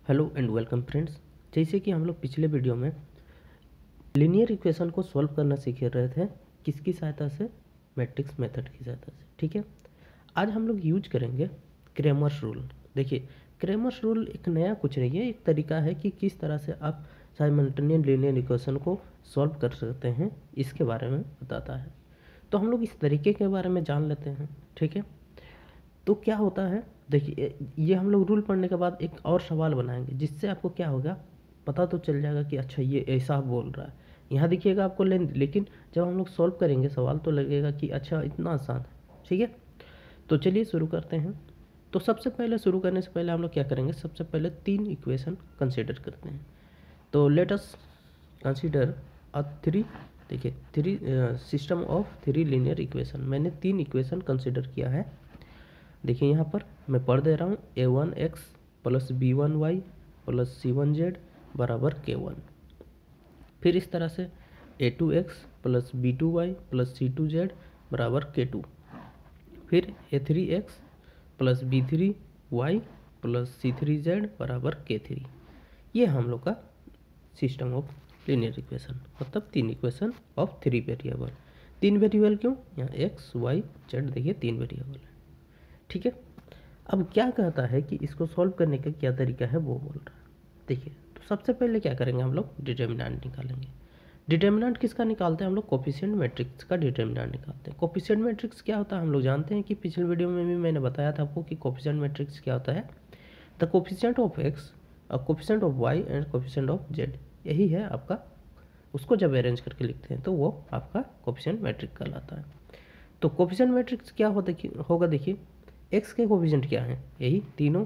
Hello and welcome friends. जैसे कि हम लोग पिछले वीडियो में लीनियर इक्वेशन को सॉल्व करना सीख रहे थे, किसकी सहायता से? मैट्रिक्स मेथड की सहायता से। ठीक है, आज हम लोग यूज करेंगे क्रेमर्स रूल। देखिए, क्रेमर्स रूल एक नया कुछ नहीं है, एक तरीका है कि किस तरह से आप साइमल्टेनियस लीनियर इक्वेशन को सॉल्व कर सकते हैं, इसके बारे में बताता है। तो हम लोग इस तरीके के बारे में जान लेते हैं। ठीक है, तो क्या होता है, देखिए ये हम लोग रूल पढ़ने के बाद एक और सवाल बनाएंगे, जिससे आपको क्या होगा, पता तो चल जाएगा कि अच्छा ये ऐसा बोल रहा है। यहाँ दिखिएगा आपको लेकिन जब हम लोग सॉल्व करेंगे सवाल तो लगेगा कि अच्छा इतना आसान है। ठीक है, तो चलिए शुरू करते हैं। तो सबसे पहले शुरू करने से पहले हम लोग क्या करेंगे, सबसे पहले 3 इक्वेशन कंसिडर करते हैं। तो let us consider a three, देखिए three system of 3 linear equation. मैंने 3 इक्वेशन कंसिडर किया है। देखिए यहाँ पर मैं पढ़ दे रहा हूँ, a1x plus b1y plus c1z बराबर k1। फिर इस तरह से a2x plus b2y plus c2z बराबर k2। फिर a3x plus b3y plus c3z बराबर k3। ये हम लोग का सिस्टम ऑफ लीनियर इक्वेशन, मतलब 3 इक्वेशन ऑफ 3 वेरिएबल। 3 वेरिएबल क्यों? यहाँ x y z देखिए 3 वेरिएबल है। ठीक है, अब क्या कहता है कि इसको सॉल्व करने का क्या तरीका है वो बोल रहा है। देखिए, तो सबसे पहले क्या करेंगे, हम लोग डिटर्मिनेंट निकालेंगे। डिटर्मिनेंट किसका निकालते हैं हम लोग? कोफिशिएंट मैट्रिक्स का डिटर्मिनेंट निकालते हैं। कोफिशिएंट मैट्रिक्स क्या होता है हम लोग जानते हैं कि पिछले वीडियो में भी मैंने बताया था आपको कि कोफिशिएंट मैट्रिक्स क्या होता है। द कोफिशिएंट ऑफ एक्स और coefficient of Y and coefficient of Z, यही है आपका। उसको जब अरेंज करके लिखते हैं तो वो आपका कोफिशिएंट मैट्रिक्स कहलाता है। तो कोफिशिएंट मैट्रिक्स क्या होगा, देखिए एक्स के कोफिशिएंट क्या हैं, यही तीनों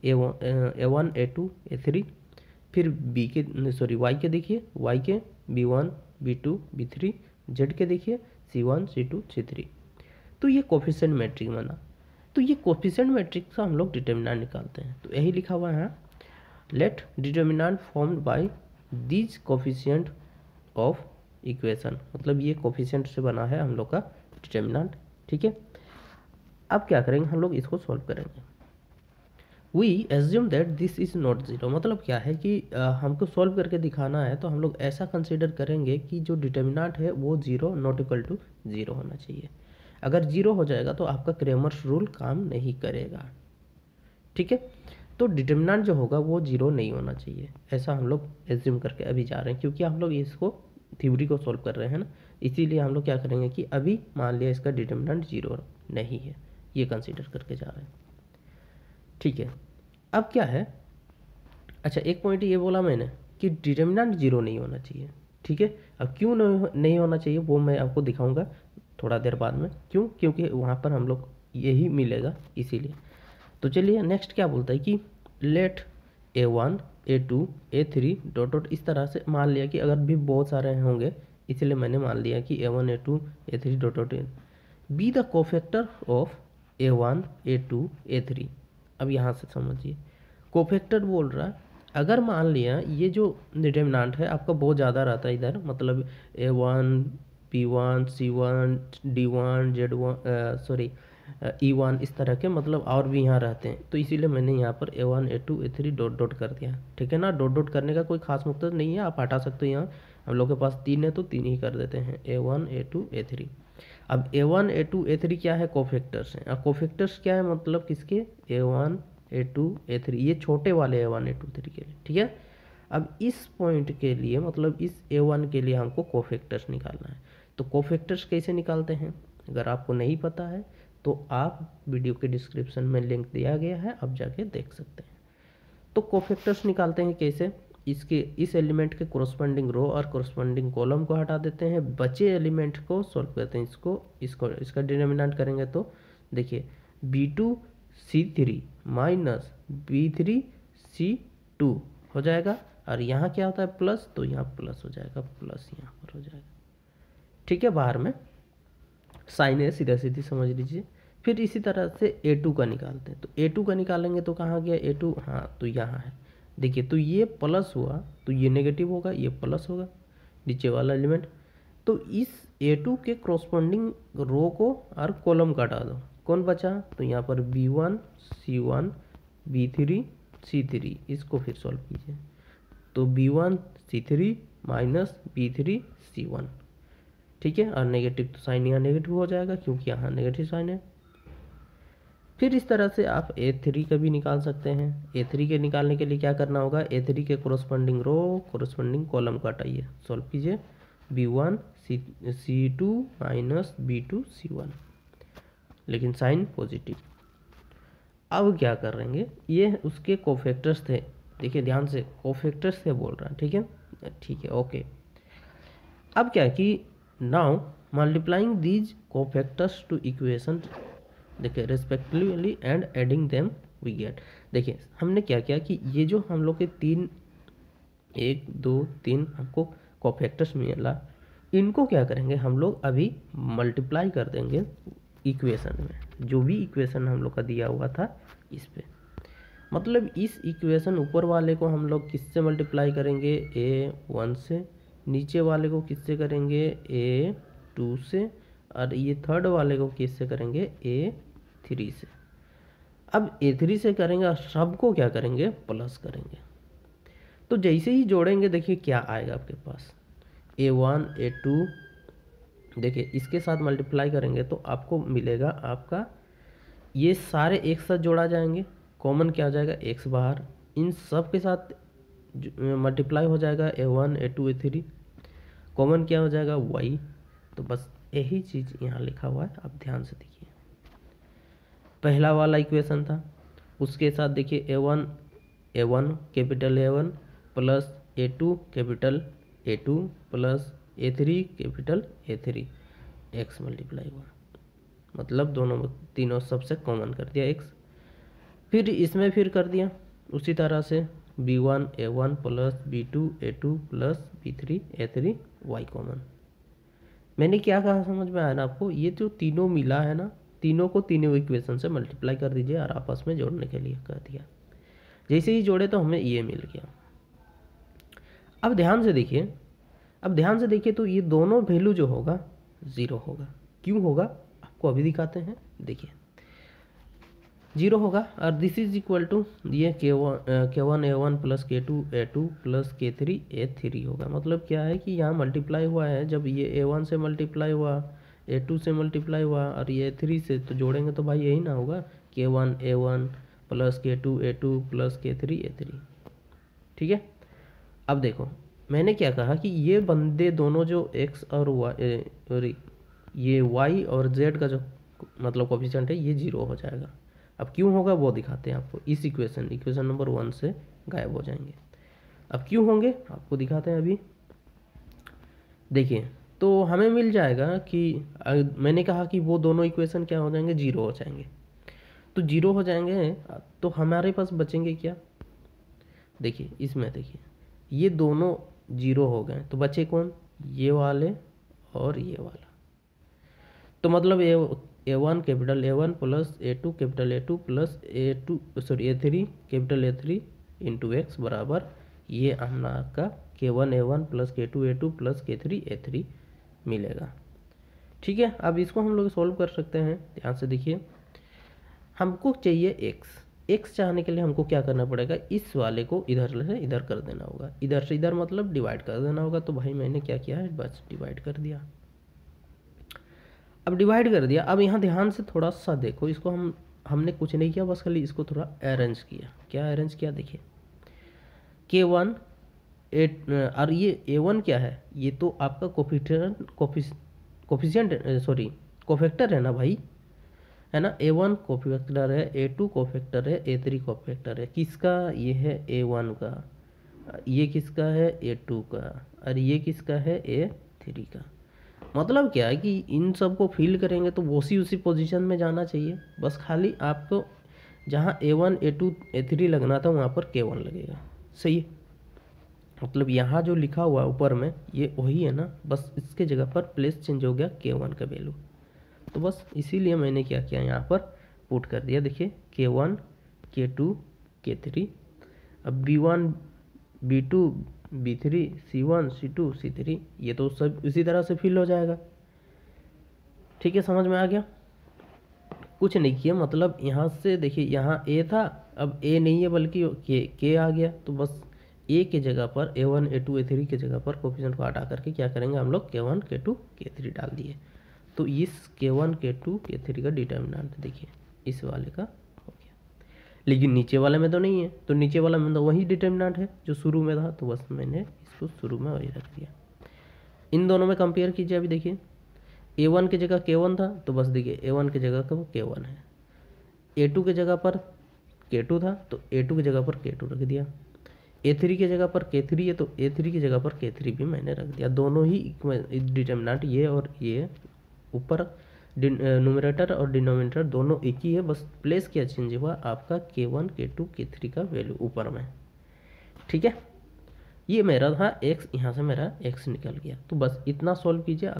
a1 a2 a3। फिर बी के सॉरी वाई के देखिए, वाई के b1 b2 b3। जेड के देखिए c1 c2 c3। तो ये कोफिशिएंट मैट्रिक्स बना। तो ये कोफिशिएंट मैट्रिक्स का हम लोग डिटर्मिनेंट निकालते हैं। तो यही लिखा हुआ है, let determinant formed by these coefficient of equation, मतलब ये कोफिशिएंट से बना है हम लोग का डिटर्मिनेंट। ठीक है, अब क्या करेंगे, हम लोग इसको सॉल्व करेंगे। We assume that this is not zero, मतलब क्या है कि हमको सॉल्व करके दिखाना है, तो हम लोग ऐसा कंसीडर करेंगे कि जो डिटर्मिनेंट है वो zero not equal to zero होना चाहिए। अगर जीरो हो जाएगा तो आपका क्रेमर्स रूल काम नहीं करेगा। ठीक है, तो डिटर्मिनेंट जो होगा वो जीरो नहीं होना चाहिए, ऐसा हम लोग एज्यूम करके अभी जा रहे हैं, क्योंकि हम लोग इसको थ्योरी को सॉल्व कर रहे हैं ना। इसीलिए हम लोग क्या करेंगे कि अभी मान लिया इसका डिटर्मिनेंट जीरो नहीं है, ये कंसीडर करके जा रहे हैं। ठीक है, अब क्या है, अच्छा एक पॉइंट ये बोला मैंने कि डिटर्मिनेंट जीरो नहीं होना चाहिए। ठीक है, अब क्यों नहीं होना चाहिए वो मैं आपको दिखाऊंगा थोड़ा देर बाद में। क्यों? क्योंकि वहाँ पर हम लोग यही मिलेगा, इसीलिए। तो चलिए नेक्स्ट क्या बोलता है कि late a1 a2 a3 dot dot, इस तरह से मान लिया कि अगर भी बहुत सारे होंगे, इसलिए मैंने मान लिया कि a1 a2 a3 dot dot be the cofactor of a1 a2 a3। अब यहाँ से समझिए, कोफैक्टर बोल रहा है अगर मान लिया ये जो डिटर्मिनेंट है आपका बहुत ज़्यादा रहता है इधर, मतलब a1 p1 c1 d1 z1 sorry e1 इस तरह के, मतलब और भी यहाँ रहते हैं, तो इसीलिए मैंने यहाँ पर a1 a2 a3 dot dot कर दिया। ठीक है ना, डॉट डॉट करने का कोई खास मकसद नहीं है, आप हटा सकते हो। यहाँ हम लोग के पास 3 है तो 3 ही कर देते हैं, a1 a2 a3। अब a1 a2 a3 क्या है? कोफैक्टर्स हैं। अब कोफैक्टर्स क्या है, मतलब किसके? a1 a2 a3, ये छोटे वाले a1 a2 a3 के लिए। ठीक है, अब इस पॉइंट के लिए, मतलब इस a1 के लिए हमको कोफैक्टर्स निकालना है। तो कोफैक्टर्स कैसे निकालते हैं, अगर आपको नहीं पता है तो आप वीडियो के डिस्क्रिप्शन में लिंक दिया गया है, आप जाके देख सकते हैं। तो कोफैक्टर्स निकालते हैं कैसे, इसके इस एलिमेंट के कोरस्पॉन्डिंग रो और कोरस्पॉन्डिंग कॉलम को हटा देते हैं, बचे एलिमेंट को सॉल्व करते हैं। इसका डिटर्मिनेंट करेंगे तो देखिए b2c3 माइनस b3c2 हो जाएगा, और यहाँ क्या होता है प्लस, तो यहाँ प्लस हो जाएगा, प्लस यहाँ पर हो जाएगा। ठीक है, बाहर में साइन है, सीधा सीधी समझ लीजिए। फिर इसी तरह से a2 का निकालते हैं। तो a2 का निकालेंगे तो कहाँ गया a2, हाँ तो यहाँ है। देखिए, तो ये प्लस हुआ तो ये नेगेटिव होगा, ये प्लस होगा नीचे वाला एलिमेंट। तो इस a2 के क्रॉसपॉन्डिंग रो को और कॉलम का हटा दो, कौन बचा? तो यहाँ पर b1 c1 b3 C3, इसको फिर सॉल्व कीजिए तो B1 C3 minus B3 C1, ठीक है। और नेगेटिव तो साइन यहाँ नेगेटिव हो जाएगा क्योंकि यहाँ नेगेटिव साइन है। फिर इस तरह से आप A3 का भी निकाल सकते हैं। A3 के निकालने के लिए क्या करना होगा, A3 के कोरोस्पोंडिंग रो कोरोस्पोंडिंग कॉलम को हटाइए, सॉल्व कीजिए B1 C2 minus B2 C1, लेकिन साइन पॉजिटिव। अब क्या करेंगे, ये उसके कोफैक्टर्स थे, देखिए ध्यान से कोफैक्टर्स थे बोल रहा है, ठीक है, ठीक है, ओके। अब क्या कि now multiplying these cofactors to equation, देखिए respectively and adding them we get. देखिए हमने क्या किया कि ये जो हम लोग के 1 2 3 हमको कोफैक्टर्स मिला, इनको क्या करेंगे हम लोग अभी मल्टीप्लाई कर देंगे इक्वेशन में, जो भी इक्वेशन हम लोग का दिया हुआ था इस पे। मतलब इस इक्वेशन ऊपर वाले को हम लोग किससे मल्टीप्लाई करेंगे, A1 से, नीचे वाले को किससे करेंगे, A2 से, और ये थर्ड वाले को किससे करेंगे, A3 से। अब A3 से करेंगे और सबको क्या करेंगे, प्लस करेंगे। तो जैसे ही जोड़ेंगे देखिए क्या आएगा आपके पास, A1 A2, देखिए इसके साथ मल्टीप्लाई करेंगे तो आपको मिलेगा, आपका ये सारे एक साथ जोड़ा जाएंगे, कॉमन क्या हो जाएगा, x बाहर, इन सब के साथ मल्टीप्लाई हो जाएगा A1 A2 A3, कॉमन क्या हो जाएगा y। तो बस यही चीज़ यहाँ लिखा हुआ है, आप ध्यान से देखिए। पहला वाला इक्वेशन था, उसके साथ देखिए A1 capital A1 plus A2 capital A2 plus A3 capital A3, x multiply हुआ, मतलब दोनों तीनों सबसे कॉमन कर दिया x। फिर इसमें फिर कर दिया उसी तरह से B1 A1 plus B2 A2 plus B3 A3 y common. मैंने क्या कहा समझ में आया ना आपको, ये जो तीनों मिला है ना, तीनों को तीनों इक्वेशन से मल्टीप्लाई कर दीजिए और आपस में जोड़ने के लिए कर दिया। जैसे ही जोड़े तो हमें ये मिल गया। अब ध्यान से देखिए, तो ये दोनों वैल्यू जो होगा 0 होगा। क्यों होगा आपको अभी दिखाते हैं, देखिए 0 होगा। और दिस इज इक्वल टू ये K1 A1 plus K2 A2 plus K3 A3 होगा। मतलब क्या है कि यहाँ मल्टीप्लाई हुआ है, जब ये A1 से मल्टीप्लाई हुआ, A2 से मल्टीप्लाई हुआ और ये A3 से, तो जोड़ेंगे तो भाई यही ना होगा, K1 A1 plus K2 A2 plus K3 A3, ठीक है। अब देखो मैंने क्या कहा कि ये बंदे दोनों जो x और y, ये y और z का जो मतलब कोफिशिएंट है ये 0 हो जाएगा। अब क्यों होगा वो दिखाते हैं आपको, इस इक्वेशन नंबर 1 से गायब हो जाएंगे। अब क्यों होंगे आपको दिखाते हैं अभी। देखिए तो हमें मिल जाएगा कि मैंने कहा कि वो दोनों इक्वेशन क्या हो जाएंगे, 0 हो जाएंगे। तो 0 हो जाएंगे तो हमारे पास बचेंगे क्या, देखिए इसमें देखिए ये दोनों 0 हो गए, तो बचे कौन, ये वाले और ये वाला। तो मतलब A1 capital A1 plus A2 capital A2 plus A3 capital A3 into x बराबर ये आपका K1 A1 plus K2 A2 plus K3 A3 मिलेगा, ठीक है। अब इसको हम लोग सॉल्व कर सकते हैं। ध्यान से देखिए, हमको चाहिए x चाहने के लिए हमको क्या करना पड़ेगा, इस वाले को इधर से इधर कर देना होगा, इधर से इधर मतलब डिवाइड कर देना होगा। तो भाई मैंने क्या किया है, बस डिवाइड कर दिया। अब डिवाइड कर दिया, अब यहाँ ध्यान से थोड़ा सा देखो, इसको हमने कुछ नहीं किया, बस खाली इसको थोड़ा अरेंज किया। क्या अरेंज किया, देखिए K1 और ये A1 क्या है, ये तो आपका कोफैक्टर है ना भाई, है ना। A1 कोफैक्टर है, A2 कोफैक्टर है, A3 कोफैक्टर है। किसका, ये है A1 का, ये किसका है A2 का, और ये किसका है A3 का। मतलब क्या है कि इन सब को फिल करेंगे तो उसी पोजीशन में जाना चाहिए। बस खाली आपको जहाँ A1 A2 A3 लगना था वहाँ पर K1 लगेगा, सही है। मतलब यहाँ जो लिखा हुआ ऊपर में ये वही है ना, बस इसके जगह पर प्लेस चेंज हो गया K1 का वैल्यू। तो बस इसीलिए मैंने क्या किया, यहाँ पर पुट कर दिया। देखिए K1 K2 K3, अब B1 B2 B3 C1 C2 C3, ये तो सब इसी तरह से फिल हो जाएगा, ठीक है। समझ में आ गया, कुछ नहीं किया। मतलब यहाँ से देखिए यहाँ A था अब ए नहीं है बल्कि के आ गया, तो बस ए के जगह पर A1 A2 A3 के जगह पर कोफिशिएंट को हटा करके क्या करेंगे हम लोग K1 K2 K3 डाल दिए। तो इस K1 K2 K3 का डिटर्मिनेंट देखिए इस वाले का हो गया, लेकिन नीचे वाले में तो नहीं है, तो नीचे वाला में तो वही डिटर्मिनेंट है जो शुरू में था, तो बस मैंने इसको शुरू में वही रख दिया। इन दोनों में कंपेयर कीजिए, अभी देखिए A1 की जगह K1 था, तो बस देखिए A1 की जगह का वो K1 है, A2 की जगह पर K2 था तो A2 की जगह पर K2 रख दिया, A3 की जगह पर K3 है तो A3 की जगह पर K3 भी मैंने रख दिया। दोनों ही डिटर्मिनेंट ये और ये ऊपर न्यूमरेटर और डिनोमिनेटर दोनों एक ही है, बस प्लेस क्या चेंज हुआ आपका K1 K2 K3 का वैल्यू ऊपर में। ठीक है, ये मेरा था x, यहाँ से मेरा x निकल गया, तो बस इतना सॉल्व कीजिए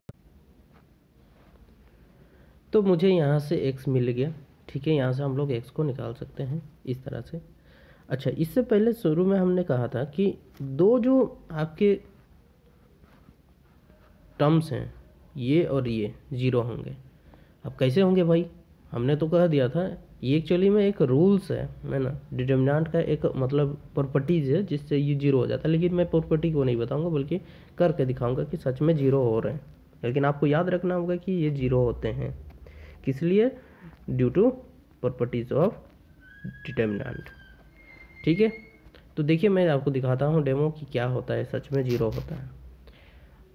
तो मुझे यहाँ से x मिल गया। ठीक है, यहाँ से हम लोग x को निकाल सकते हैं इस तरह से। अच्छा, इससे पहले शुरू में हमने कहा था कि दो जो आपके टर्म्स हैं ये और ये जीरो होंगे। अब कैसे होंगे भाई, हमने तो कह दिया था ये एक्चुअली में एक रूल्स है ना, डिटर्मिनेंट का एक मतलब प्रॉपर्टीज है जिससे ये जीरो हो जाता है, लेकिन मैं प्रॉपर्टी को नहीं बताऊंगा बल्कि करके दिखाऊंगा कि सच में जीरो हो रहे हैं। लेकिन आपको याद रखना होगा कि ये जीरो होते हैं, किस लिए, due to properties of determinant. ठीक है, तो देखिए मैं आपको दिखाता हूँ डेमो कि क्या होता है, सच में जीरो होता है।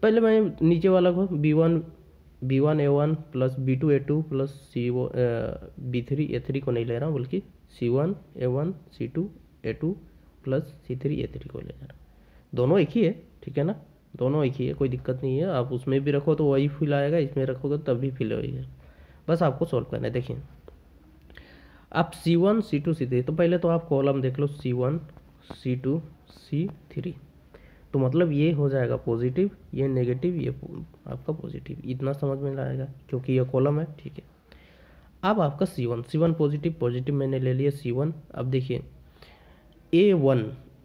पहले मैं नीचे वाला को B1 A1 plus B2 A2 plus B3 A3 को नहीं ले रहा हूँ, बल्कि C1 A1 C2 A2 plus C3 A3 को ले रहा हूँ। दोनों एक ही है, ठीक है ना, दोनों एक ही है, कोई दिक्कत नहीं है। आप उसमें भी रखो तो वही फिल आएगा, इसमें रखोगे तब भी फिल होगा। बस आपको सॉल्व करना है। देखिए आप C1 C2 C3, तो पहले तो आप कॉलम देख लो C1 C2 C3, तो मतलब ये हो जाएगा पॉजिटिव, ये नेगेटिव, ये आपका पॉजिटिव, इतना समझ में आएगा क्योंकि ये कॉलम है। ठीक है, अब आपका C1 पॉजिटिव मैंने ले लिया C1। अब देखिए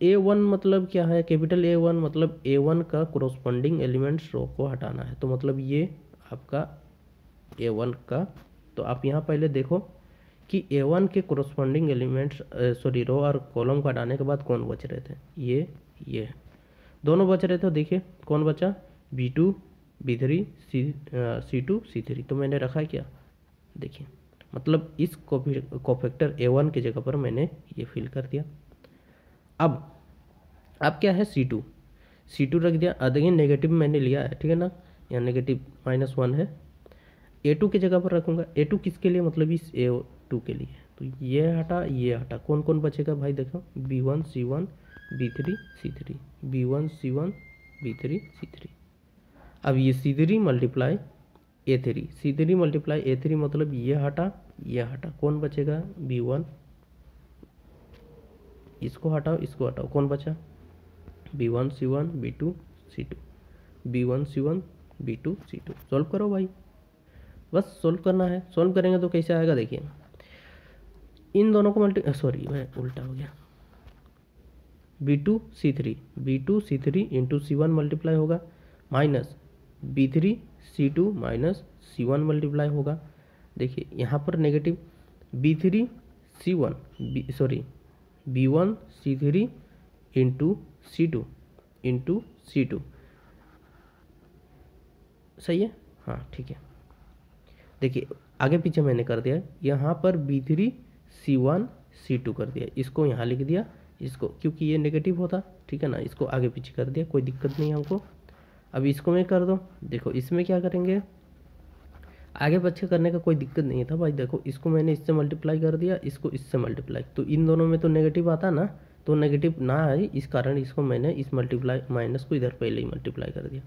A1 मतलब क्या है, कैपिटल A1 मतलब A1 का कोरोस्पोंडिंग एलिमेंट्स रो को हटाना है, तो मतलब ये आपका A1 का, तो आप यहाँ पहले देखो कि A1 के कोरोस्पोंडिंग एलिमेंट्स रो और कॉलम को हटाने के बाद कौन बच रहे थे, ये दोनों बच रहे थे। देखिए कौन बचा, B2 B3 C2 C3, तो मैंने रखा क्या, देखिए मतलब इस कोफैक्टर A1 की जगह पर मैंने ये फिल कर दिया। अब क्या है C2 रख दिया। देखिए नेगेटिव मैंने लिया है, ठीक है ना, यहाँ नेगेटिव -1 है। A2 की जगह पर रखूँगा, A2 किसके लिए, मतलब इस A2 के लिए, तो ये हटा, कौन कौन बचेगा भाई, देखो B1 C1 B3 C3, B1 C1 B3 C3। अब ये C3 मल्टीप्लाई A3 मतलब ये हटा, कौन बचेगा, B1, इसको हटाओ, कौन बचा, B1 C1 B2 C2, B1 C1 B2 C2। Solve करो भाई, बस सॉल्व करना है। सॉल्व करेंगे तो कैसे आएगा, देखिए इन दोनों को मैं उल्टा हो गया, B2 C3 into C1 multiply होगा, minus B3 C2 minus C1 multiply होगा। देखिए यहाँ पर negative B1 C3 into C2 सही है, हाँ ठीक है। देखिए आगे पीछे मैंने कर दिया, यहाँ पर B3 C1 C2 कर दिया, इसको यहाँ लिख दिया, इसको क्योंकि ये नेगेटिव होता, ठीक है ना, इसको आगे पीछे कर दिया, कोई दिक्कत नहीं हमको। अब इसको मैं कर दो, देखो इसमें क्या करेंगे, आगे पीछे करने का कोई दिक्कत नहीं था भाई। देखो इसको मैंने इससे मल्टीप्लाई कर दिया, इसको इससे मल्टीप्लाई, तो इन दोनों में तो नेगेटिव आता ना, तो नेगेटिव ना आए इस कारण इसको मैंने इस मल्टीप्लाई माइनस को इधर पहले ही मल्टीप्लाई कर दिया।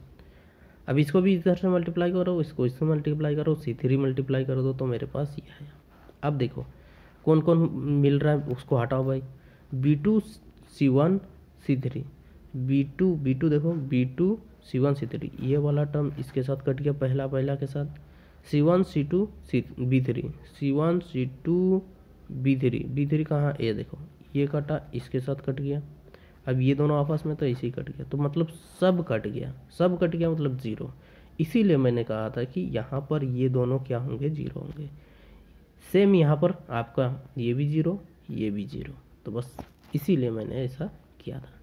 अब इसको भी इधर से मल्टीप्लाई करो, इसको इससे मल्टीप्लाई करो, C3 मल्टीप्लाई कर दो, तो मेरे पास ये है। अब देखो कौन कौन मिल रहा है उसको हटाओ भाई, B2 C1 C3, B2 देखो B2 C1 C3, ये वाला टर्म इसके साथ कट गया, पहला के साथ, C1 C2 B3 C1 C2 B3 कहाँ, ये देखो ये कटा, इसके साथ कट गया। अब ये दोनों आपस में तो ऐसे ही कट गया, तो मतलब सब कट गया मतलब जीरो। इसीलिए मैंने कहा था कि यहाँ पर ये दोनों क्या होंगे, जीरो होंगे। सेम यहाँ पर आपका ये भी जीरो, ये भी 0। तो बस इसीलिए मैंने ऐसा किया था।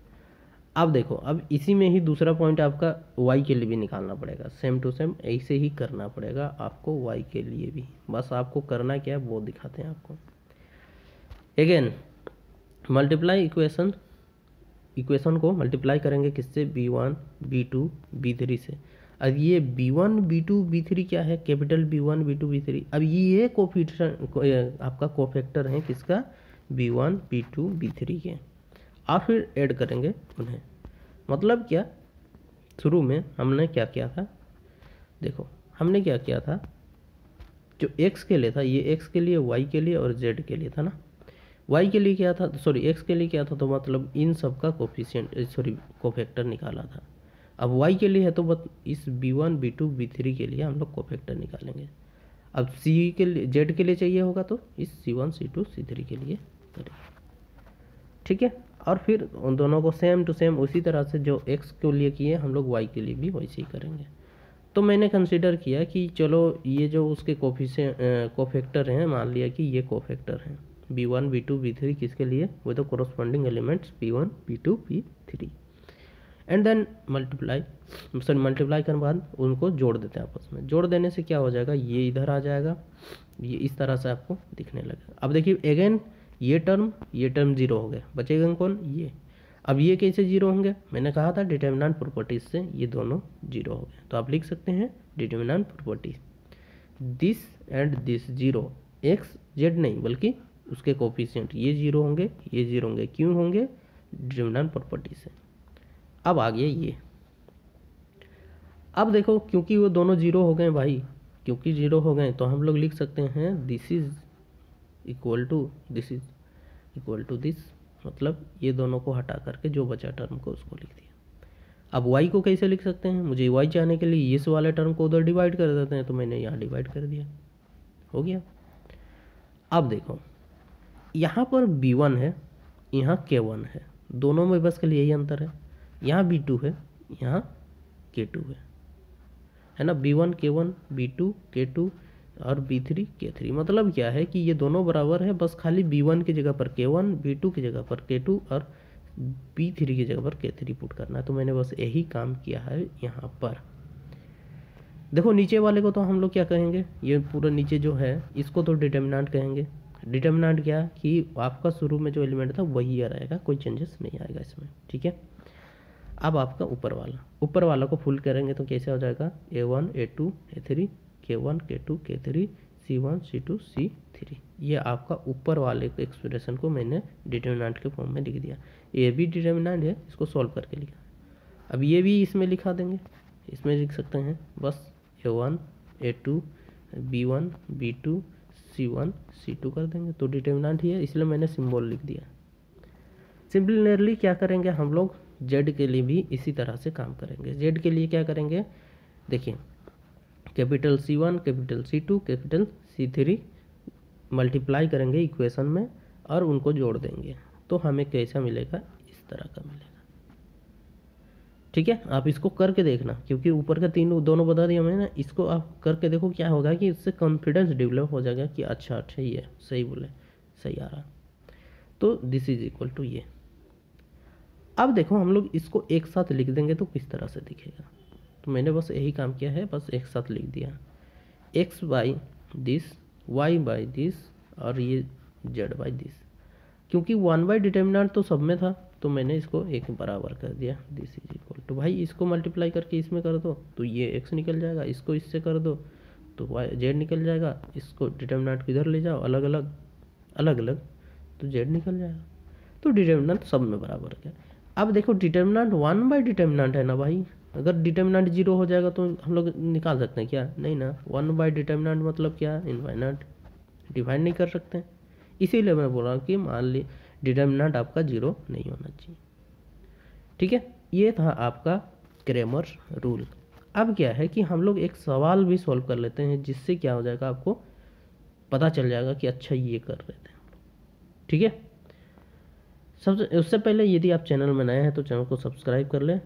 अब देखो, अब इसी में ही दूसरा पॉइंट आपका y के लिए भी निकालना पड़ेगा, सेम टू सेम ऐसे ही करना पड़ेगा आपको y के लिए भी। बस आपको करना क्या है वो दिखाते हैं आपको। अगेन मल्टीप्लाई इक्वेशन को मल्टीप्लाई करेंगे किससे, b1 b2 b3 से। अब ये b1 b2 b3 क्या है, कैपिटल b1 b2 b3। अब ये कोफिशिएंट आपका कोफैक्टर है किसका, b1 b2 b3 के। आप फिर ऐड करेंगे उन्हें। मतलब क्या, शुरू में हमने क्या किया था, देखो हमने क्या किया था, जो x के लिए था, ये x के लिए, y के लिए और z के लिए था ना। y के लिए क्या था, सॉरी x के लिए क्या था, तो मतलब इन सब का कोफैक्टर निकाला था। अब y के लिए है तो बस इस b1 b2 b3 के लिए हम लोग कोफैक्टर निकालेंगे। अब c के लिए, z के लिए चाहिए होगा तो इस c1 c2 c3 के लिए करेंगे, ठीक है। और फिर उन दोनों को सेम टू सेम उसी तरह से जो x के लिए किए हम लोग y के लिए भी वैसे ही करेंगे। तो मैंने कंसीडर किया कि चलो ये जो उसके कोफैक्टर हैं, मान लिया कि ये कोफैक्टर हैं b1 b2 b3 किसके लिए, वो तो corresponding elements p1 p2 p3, and then multiply करने के बाद उनको जोड़ देते हैं आपस में। जोड़ देने से क्या हो जाएगा, ये इधर आ जाएगा, ये इस तरह से आपको दिखने लगेगा। अब देखिए अगेन ये टर्म 0 हो गया, बचेगा कौन, ये। अब ये कैसे 0 होंगे, मैंने कहा था डिटर्मिनेंट प्रॉपर्टीज से ये दोनों 0 हो गए। तो आप लिख सकते हैं determinant properties, this and this 0, x Z नहीं बल्कि उसके कोफिशिएंट ये 0 होंगे, ये 0 होंगे। क्यों होंगे, डिटर्मिनेंट प्रॉपर्टी से। अब आ गया ये। अब देखो क्योंकि वो दोनों 0 हो गए भाई, क्योंकि 0 हो गए तो हम लोग लिख सकते हैं this is equal to this is equal to this. मतलब ये दोनों को हटा करके जो बचा टर्म को उसको लिख दिया। अब y को कैसे लिख सकते हैं, मुझे y चाहने के लिए इस वाले टर्म को उधर डिवाइड कर देते हैं, तो मैंने यहाँ डिवाइड कर दिया, हो गया। अब देखो यहाँ पर b1 है, यहाँ k1 है, दोनों में बस खाली यही अंतर है। यहाँ b2 है, यहाँ k2 है ना। b1 k1 b2 k2 और b3 k3। मतलब क्या है कि ये दोनों बराबर है, बस खाली b1 की जगह पर k1, b2 की जगह पर k2 और b3 की जगह पर k3 पुट करना है। तो मैंने बस यही काम किया है यहाँ पर। देखो नीचे वाले को तो हम लोग क्या कहेंगे, ये पूरा नीचे जो है इसको तो डिटर्मिनेंट कहेंगे। डिटर्मिनेंट क्या कि आपका शुरू में जो एलिमेंट था वही रहेगा, कोई चेंजेस नहीं आएगा इसमें, ठीक है। अब आपका ऊपर वाला को फुल करेंगे तो कैसे हो जाएगा, a1 a2 a3 k1 k2 k3 c1 c2 c3। ये आपका ऊपर वाले एक्सप्रेशन को मैंने डिटर्मिनेंट के फॉर्म में लिख दिया। ये भी डिटर्मिनेंट है, इसको सॉल्व करके लिखा। अब ये भी इसमें लिखा देंगे, इसमें लिख सकते हैं बस a1 a2 b1 b2 c1 c2 कर देंगे, तो डिटर्मिनेंट ही है, इसलिए मैंने सिंबल लिख दिया। सिमिलरली क्या करेंगे हम लोग, z के लिए भी इसी तरह से काम करेंगे। z के लिए क्या करेंगे, देखिए capital C1 capital C2 capital C3 multiply करेंगे इक्वेशन में और उनको जोड़ देंगे, तो हमें कैसा मिलेगा, इस तरह का मिलेगा, ठीक है। आप इसको करके देखना, क्योंकि ऊपर का दोनों बता दिया मैंने ना, इसको आप करके देखो क्या होगा कि इससे कॉन्फिडेंस डेवलप हो जाएगा कि अच्छा ये सही बोले, सही आ रहा। तो दिस इज इक्वल टू ये। अब देखो हम लोग इसको एक साथ लिख देंगे तो किस तरह से दिखेगा, तो मैंने बस यही काम किया है, बस एक साथ लिख दिया, x by this, y by this और ये z बाई दिस। क्योंकि 1 बाई डिटर्मिनेंट तो सब में था, तो मैंने इसको एक बराबर कर दिया, दिस इज इक्वल टू, भाई इसको मल्टीप्लाई करके इसमें कर दो तो ये x निकल जाएगा, इसको इससे कर दो तो z निकल जाएगा, इसको डिटर्मिनेंट किधर ले जाओ, अलग अलग तो z निकल जाएगा। तो डिटर्मिनेंट सब में बराबर है। अब देखो डिटर्मिनेंट 1 बाई डिटर्मिनेंट है ना भाई, अगर डिटर्मिनेंट 0 हो जाएगा तो हम लोग निकाल सकते हैं क्या, नहीं ना। 1 बाई डिटर्मिनेंट मतलब क्या, इनफाइनाइट, डिफाइन नहीं कर सकते। इसीलिए मैं बोल रहा हूँ कि मान ली डिटर्मिनेंट आपका 0 नहीं होना चाहिए, ठीक है। ये था आपका क्रैमर रूल। अब क्या है कि हम लोग एक सवाल भी सॉल्व कर लेते हैं, जिससे क्या हो जाएगा, आपको पता चल जाएगा कि अच्छा ये कर रहे थे, ठीक है। सबसे उससे पहले यदि आप चैनल में नए हैं तो चैनल को सब्सक्राइब कर लें